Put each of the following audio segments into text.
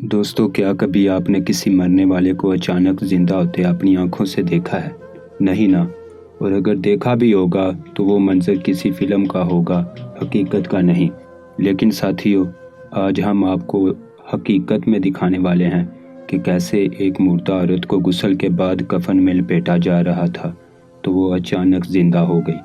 दोस्तों, क्या कभी आपने किसी मरने वाले को अचानक जिंदा होते अपनी आंखों से देखा है? नहीं ना। और अगर देखा भी होगा तो वो मंजर किसी फिल्म का होगा, हकीकत का नहीं। लेकिन साथियों, आज हम आपको हकीकत में दिखाने वाले हैं कि कैसे एक मुर्दा औरत को गुस्ल के बाद कफन में लपेटा जा रहा था तो वो अचानक जिंदा हो गई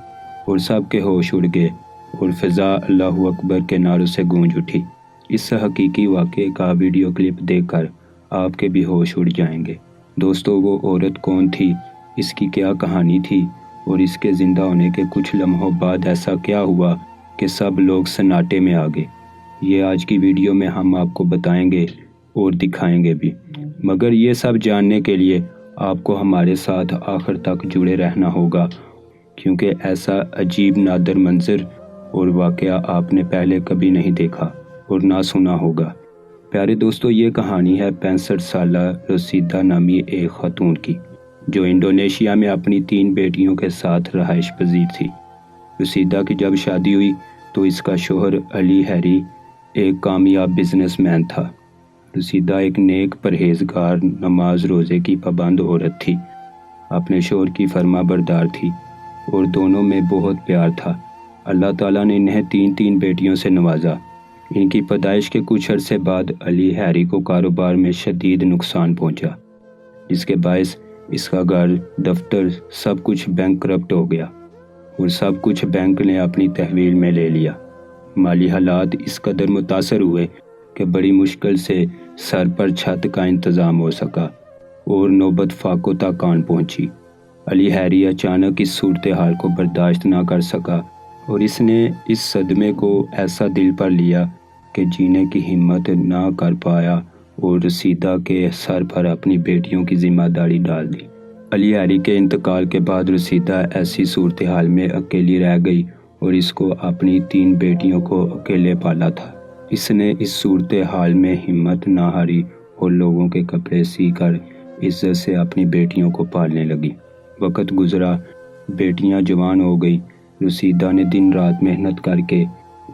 और सबके होश उड़ गए और फिजा अल्लाहू अकबर के नारों से गूंज उठी। इस हकीकी वाक़े का वीडियो क्लिप देखकर आपके भी होश उड़ जाएंगे। दोस्तों, वो औरत कौन थी, इसकी क्या कहानी थी और इसके ज़िंदा होने के कुछ लम्हों बाद ऐसा क्या हुआ कि सब लोग सन्नाटे में आ गए, ये आज की वीडियो में हम आपको बताएंगे और दिखाएंगे भी। मगर ये सब जानने के लिए आपको हमारे साथ आखिर तक जुड़े रहना होगा, क्योंकि ऐसा अजीब नादर मंजर और वाक़या आपने पहले कभी नहीं देखा और ना सुना होगा। प्यारे दोस्तों, ये कहानी है 65 साला रसीदा नामी एक खातून की, जो इंडोनेशिया में अपनी 3 बेटियों के साथ रहाइश पजीर थी। रसीदा की जब शादी हुई तो इसका शोहर अली हैरी एक कामयाब बिजनेसमैन था। रसीदा एक नेक, परहेजगार, नमाज रोज़े की पाबंद औरत थी, अपने शोहर की फर्मा बरदार थी और दोनों में बहुत प्यार था। अल्लाह ताला ने इन्हें 3 बेटियों से नवाजा। इनकी पैदाइश के कुछ अरसे बाद अली हैरी को कारोबार में शदीद नुकसान पहुंचा, जिसके बायस इसका घर, दफ्तर, सब कुछ बैंकरप्ट हो गया और सब कुछ बैंक ने अपनी तहवील में ले लिया। माली हालात इस कदर मुतासर हुए कि बड़ी मुश्किल से सर पर छत का इंतज़ाम हो सका और नौबत फाकों तक आन पहुंची। अली हैरी अचानक इस सूरत हाल को बर्दाश्त ना कर सका और इसने इस सदमे को ऐसा दिल पर लिया कि जीने की हिम्मत ना कर पाया और रसीदा के सर पर अपनी बेटियों की जिम्मेदारी डाल दी। अली हैरी के इंतकाल के बाद रसीदा ऐसी सूरत हाल में अकेली रह गई और इसको अपनी 3 बेटियों को अकेले पाला था। इसने इस सूरत हाल में हिम्मत ना हारी और लोगों के कपड़े सीकर इज्जत से अपनी बेटियों को पालने लगी। वक्त गुजरा, बेटियां जवान हो गई। रसीदा ने दिन रात मेहनत करके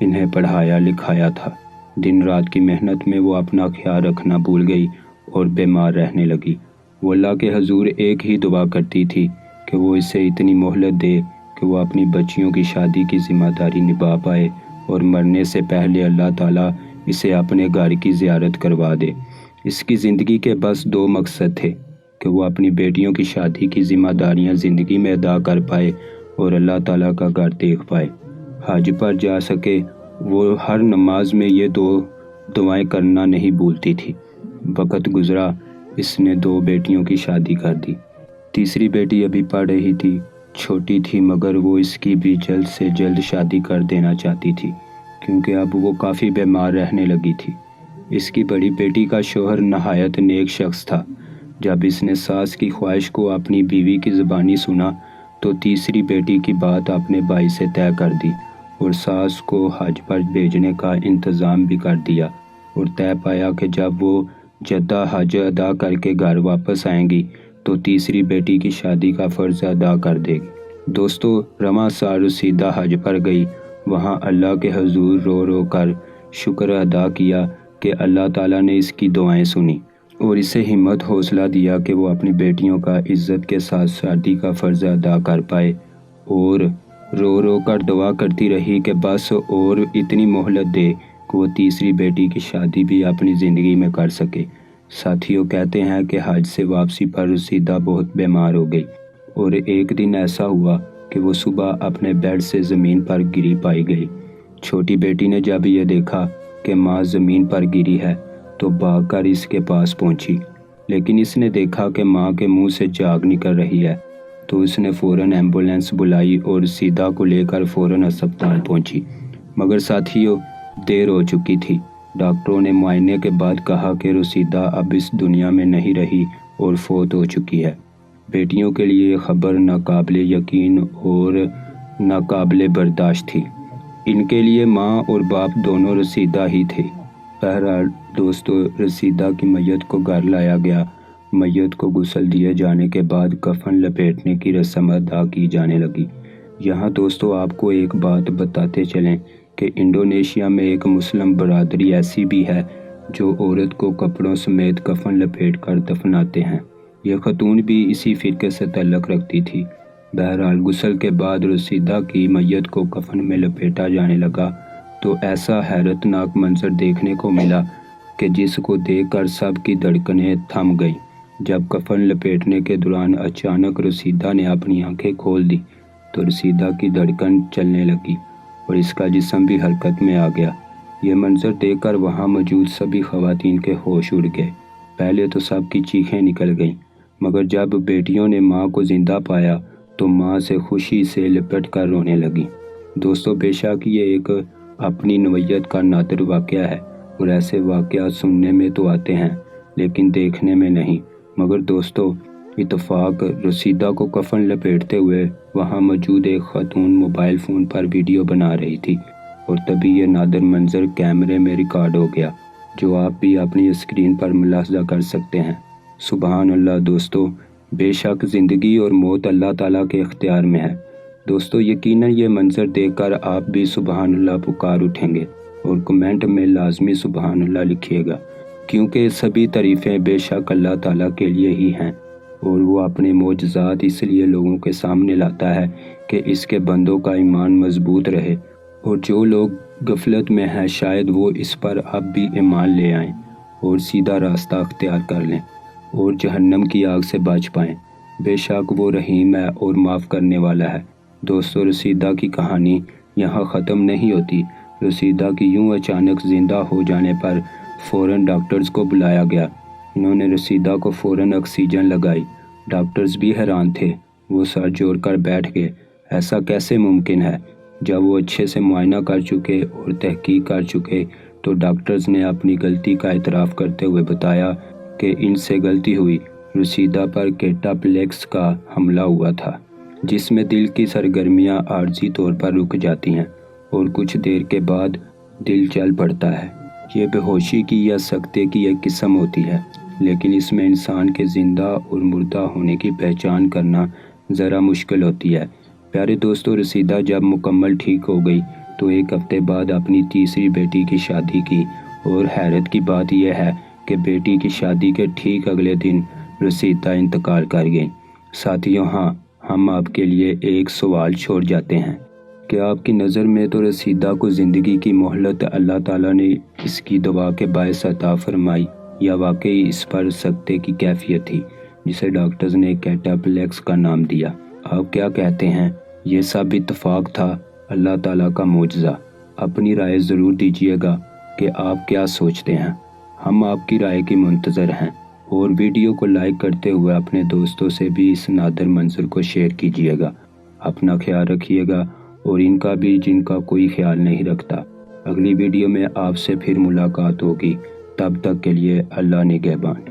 इन्हें पढ़ाया लिखाया था। दिन रात की मेहनत में वो अपना ख्याल रखना भूल गई और बीमार रहने लगी। वो अल्लाह के हजूर एक ही दुआ करती थी कि वो इसे इतनी मोहलत दे कि वो अपनी बच्चियों की शादी की जिम्मेदारी निभा पाए और मरने से पहले अल्लाह ताला इसे अपने घर की ज़ियारत करवा दे। इसकी ज़िंदगी के बस 2 मकसद थे कि वो अपनी बेटियों की शादी की जिम्मेदारियां ज़िंदगी में अदा कर पाए और अल्लाह ताला का घर देख पाए, हज पर जा सके। वो हर नमाज में ये 2 दुआएं करना नहीं भूलती थी। वक्त गुजरा, इसने 2 बेटियों की शादी कर दी। तीसरी बेटी अभी पढ़ रही थी, छोटी थी, मगर वो इसकी भी जल्द से जल्द शादी कर देना चाहती थी, क्योंकि अब वो काफ़ी बीमार रहने लगी थी। इसकी बड़ी बेटी का शोहर नहायत नेक शख्स था। जब इसने सास की ख्वाहिश को अपनी बीवी की ज़बानी सुना तो तीसरी बेटी की बात अपने भाई से तय कर दी और सास को हज पर भेजने का इंतज़ाम भी कर दिया और तय पाया कि जब वो जद्दा हज अदा करके घर वापस आएंगी तो तीसरी बेटी की शादी का फ़र्ज़ अदा कर देगी। दोस्तों, रवां साल रसीदा हज पर गई। वहाँ अल्लाह के हजूर रो रो कर शुक्र अदा किया कि अल्लाह ताला ने इसकी दुआएं सुनी और इसे हिम्मत हौसला दिया कि वो अपनी बेटियों का इज़्ज़त के साथ शादी का फ़र्ज़ अदा कर पाए और रो रो कर दुआ करती रही कि बस और इतनी मोहलत दे कि वो तीसरी बेटी की शादी भी अपनी ज़िंदगी में कर सके। साथियों, कहते हैं कि हज से वापसी पर रसीदा बहुत बीमार हो गई और एक दिन ऐसा हुआ कि वो सुबह अपने बेड से ज़मीन पर गिरी पाई गई। छोटी बेटी ने जब ये देखा कि माँ ज़मीन पर गिरी है तो भागकर इसके पास पहुंची, लेकिन इसने देखा कि माँ के मुंह से झाग निकल रही है तो उसने फ़ौरन एम्बुलेंस बुलाई और रसीदा को लेकर फ़ौरन अस्पताल पहुंची। मगर साथियों, देर हो चुकी थी। डॉक्टरों ने मुआयने के बाद कहा कि रसीदा अब इस दुनिया में नहीं रही और फौत हो चुकी है। बेटियों के लिए खबर नाकाबिले यकीन और नाकाबिले बर्दाश्त थी। इनके लिए माँ और बाप दोनों रसीदा ही थे। बहरहाल दोस्तों, रसीदा की मैयत को घर लाया गया। मैयत को गुस्ल दिए जाने के बाद कफन लपेटने की रस्म अदा की जाने लगी। यहाँ दोस्तों, आपको एक बात बताते चलें कि इंडोनेशिया में एक मुस्लिम बरादरी ऐसी भी है جو عورت کو کپڑوں سمیت کفن لپیٹ کر دفناتے ہیں۔ یہ خاتون بھی اسی فرقے سے تعلق رکھتی تھی۔ بہرحال غسل کے بعد رسیدہ کی میت کو کفن میں لپیٹا جانے لگا تو ایسا حیرت ناک منظر دیکھنے کو ملا کہ جس کو دیکھ کر سب کی دھڑکنیں تھم گئیں۔ جب کفن لپیٹنے کے دوران اچانک رسیدہ نے اپنی آنکھیں کھول دی تو رسیدہ کی دھڑکن چلنے لگی اور اس کا جسم بھی حرکت میں آ گیا۔ یہ منظر دیکھ کر وہاں موجود سبھی خواتین کے ہوش اڑ گئے۔ پہلے تو سب کی چیخیں نکل گئیں، مگر جب بیٹیوں نے ماں کو زندہ پایا تو ماں سے خوشی سے لپٹ کر رونے لگیں۔ دوستو، بے شک یہ ایک اپنی نوعیت کا نادر واقعہ ہے اور ایسے واقعات سننے میں تو آتے ہیں لیکن دیکھنے میں نہیں۔ مگر دوستو، اتفاق رسیدہ کو کفن لپیٹتے ہوئے وہاں موجود ایک خاتون موبائل فون پر ویڈیو بنا رہی تھی اور تبھی یہ نادر منظر کیمرے میں ریکارڈ ہو گیا، جو آپ بھی اپنی اسکرین پر ملاحظہ کر سکتے ہیں۔ سبحان اللہ دوستو، بے شک زندگی اور موت اللہ تعالیٰ کے اختیار میں ہے۔ دوستو، یقیناً یہ منظر دیکھ کر آپ بھی سبحان اللہ پکار اٹھیں گے اور کمنٹ میں لازمی سبحان اللہ لکھیے گا، کیونکہ سبھی تعریفیں بے شک اللہ تعالیٰ کے لیے ہی ہیں اور وہ اپنے معجزات اس لیے لوگوں کے سامنے لاتا ہے کہ اس کے بندوں کا ایمان مضبوط رہے، اور جو لوگ غفلت میں ہیں شاید وہ اس پر اب بھی ایمان لے آئیں اور سیدھا راستہ اختیار کر لیں اور جہنم کی آگ سے بچ پائیں۔ بے شک وہ رحیم ہے اور معاف کرنے والا ہے۔ دوستو، رسیدہ کی کہانی یہاں ختم نہیں ہوتی۔ رسیدہ کی یوں اچانک زندہ ہو جانے پر فوراً ڈاکٹرز کو بلایا گیا۔ انہوں نے رسیدہ کو فوراً آکسیجن لگائی۔ ڈاکٹرز بھی حیران تھے، وہ سر جوڑ کر بیٹھ گئے۔ ایسا کیسے ممکن ہے؟ جب وہ اچھے سے معائنہ کر چکے اور تحقیق کر چکے تو ڈاکٹرز نے اپنی غلطی کا اعتراف کرتے ہوئے بتایا کہ ان سے غلطی ہوئی۔ رسیدہ پر کیٹاپلیکس کا حملہ ہوا تھا، جس میں دل کی سرگرمیاں عارضی طور پر رک جاتی ہیں اور کچھ دیر کے بعد دل چل پڑتا ہے۔ یہ بے ہوشی کی یا سکتے کی ایک قسم ہوتی ہے، لیکن اس میں انسان کے زندہ اور مردہ ہونے کی پہچان کرنا ذرا مشکل ہوتی ہے۔ پیارے دوستو، رسیدہ جب مکمل ٹھیک ہو گئی تو ایک ہفتے بعد اپنی تیسری بیٹی کی شادی کی، اور حیرت کی بات یہ ہے کہ بیٹی کی شادی کے ٹھیک اگلے دن رسیدہ انتقال کر گئیں۔ ساتھیوں، ہاں، ہم آپ کے لیے ایک سوال چھوڑ جاتے ہیں کہ آپ کی نظر میں تو رسیدہ کو زندگی کی مہلت اللہ تعالیٰ نے اس کی دعا کے باعث عطا فرمائی، یا واقعی اس پر سکتے کی کیفیت تھی جسے ڈاکٹرز نے کیٹاپلیکس کا نام دیا؟ آپ کیا کہتے ہیں؟ یہ سب اتفاق تھا، اللہ تعالیٰ کا معجزہ؟ اپنی رائے ضرور دیجیے گا کہ آپ کیا سوچتے ہیں۔ ہم آپ کی رائے کی منتظر ہیں، اور ویڈیو کو لائک کرتے ہوئے اپنے دوستوں سے بھی اس نادر منظر کو شیئر کیجیے گا۔ اپنا خیال رکھیے گا اور ان کا بھی جن کا کوئی خیال نہیں رکھتا۔ اگلی ویڈیو میں آپ سے پھر ملاقات ہوگی، تب تک کے لیے اللہ نگہبان۔